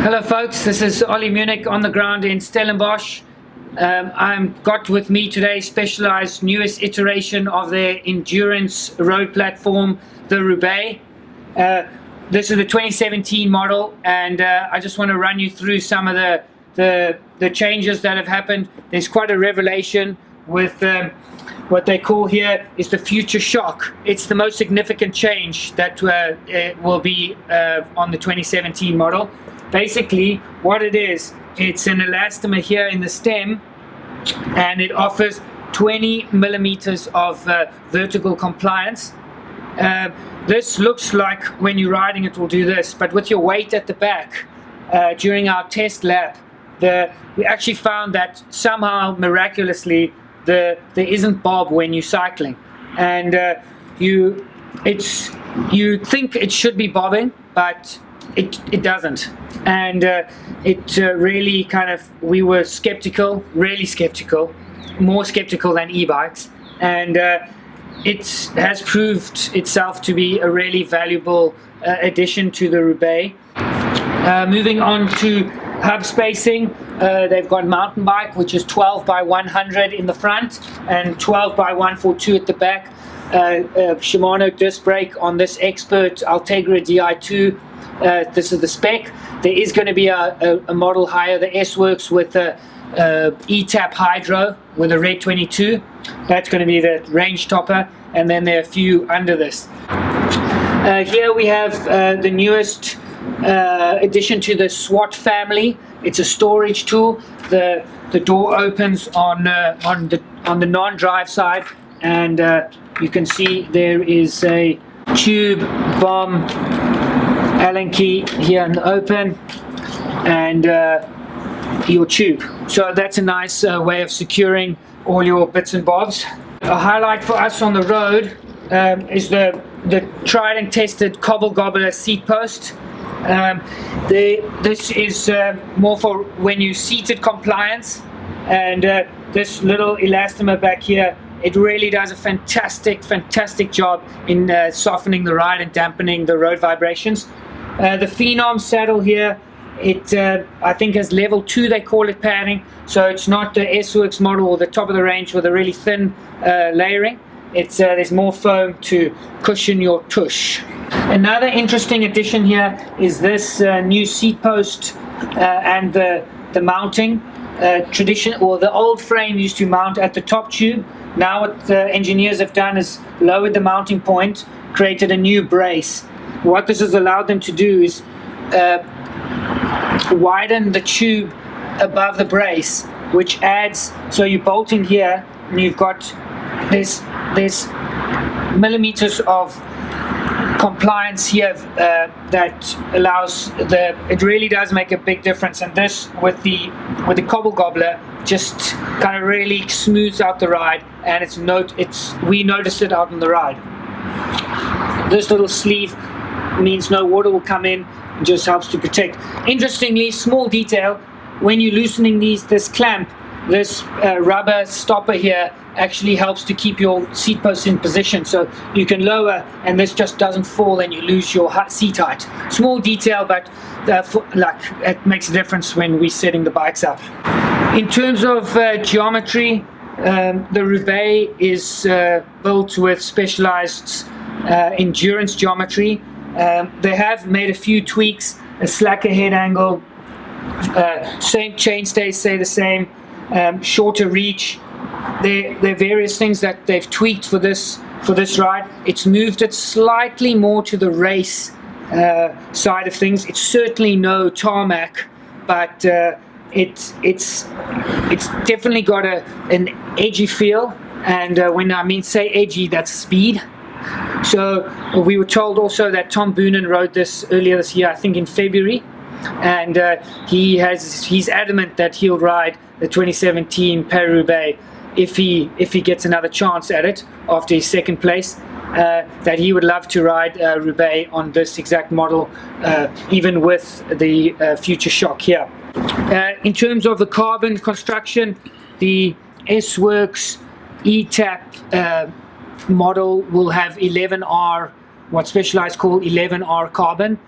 Hello folks, this is Ollie Munich on the ground in Stellenbosch. I've got with me today Specialized newest iteration of their endurance road platform, the Roubaix. This is the 2017 model, and I just want to run you through some of the changes that have happened. There's quite a revelation with what they call here is the future shock. It's the most significant change that will be on the 2017 model. Basically, what it is, it's an elastomer here in the stem, and it offers 20 millimeters of vertical compliance. This looks like when you're riding it will do this, but with your weight at the back, during our test lap, we actually found that somehow miraculously there isn't bob when you're cycling, and you think it should be bobbing, but it doesn't. And it really we were skeptical, really skeptical, more skeptical than e-bikes, and it has proved itself to be a really valuable addition to the Roubaix. Moving on to hub spacing, they've got mountain bike, which is 12 by 100 in the front and 12 by 142 at the back. Shimano disc brake on this Expert Ultegra Di2. This is the spec. There is going to be a model higher, the S-Works, with a E-Tap Hydro with a Red 22. That's going to be the range topper, and then there are a few under this. Here we have the newest addition to the SWAT family. It's a storage tool. The door opens on the non-drive side, and you can see there is a tube bomb Allen key here in the open, and your tube. So that's a nice way of securing all your bits and bobs. A highlight for us on the road is the tried and tested Cobble Gobbler seat post. This is more for when you seated compliance, and this little elastomer back here, it really does a fantastic job in softening the ride and dampening the road vibrations. The Phenom saddle here, it I think has level 2, they call it, padding, so it's not the S-Works model or the top of the range with a really thin layering. There's more foam to cushion your tush. Another interesting addition here is this new seat post and the mounting. The old frame used to mount at the top tube. Now what the engineers have done is lowered the mounting point, created a new brace. What this has allowed them to do is widen the tube above the brace, which adds, so you bolt in here and you've got this millimeters of compliance here that allows it really does make a big difference. And this with the Cobble Gobbler just kind of really smooths out the ride, and we noticed it out on the ride. This little sleeve means no water will come in, and just helps to protect. Interestingly, small detail, when you're loosening this clamp, this rubber stopper here actually helps to keep your seat post in position, so you can lower and this just doesn't fall and you lose your seat height. Small detail, but it makes a difference when we're setting the bikes up. In terms of geometry, the Roubaix is built with Specialized endurance geometry. They have made a few tweaks, a slacker head angle, same chainstays stay the same, shorter reach. There are various things that they've tweaked for this ride. It's moved it slightly more to the race side of things. It's certainly no tarmac, but it's definitely got an edgy feel. And when I mean say edgy, that's speed. So we were told also that Tom Boonen rode this earlier this year, I think in February, and he's adamant that he'll ride the 2017 Paris-Roubaix if he gets another chance at it after his second place. That he would love to ride Roubaix on this exact model, even with the future shock here. In terms of the carbon construction, the S-Works E-Tap model will have 11R, what Specialized call 11R carbon.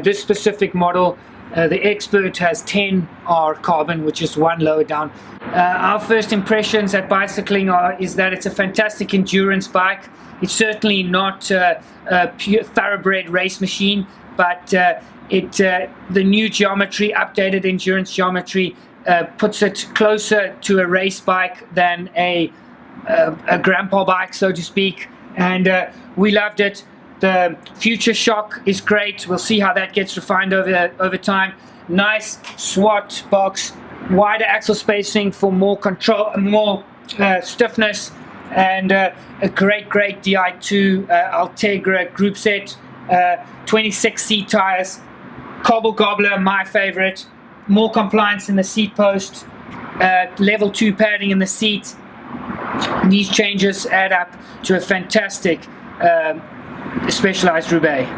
This specific model The Expert has 10R carbon, which is one lower down. Our first impressions at bicycling is that it's a fantastic endurance bike. It's certainly not a pure thoroughbred race machine, but the new geometry, updated endurance geometry, puts it closer to a race bike than a grandpa bike, so to speak. And we loved it. The future shock is great. We'll see how that gets refined over time. Nice SWAT box, wider axle spacing for more control, more stiffness, and a great Di2 Ultegra group set. 26 seat tires, cobble gobbler, my favorite. More compliance in the seat post, level 2 padding in the seat. These changes add up to a fantastic Specialized Roubaix.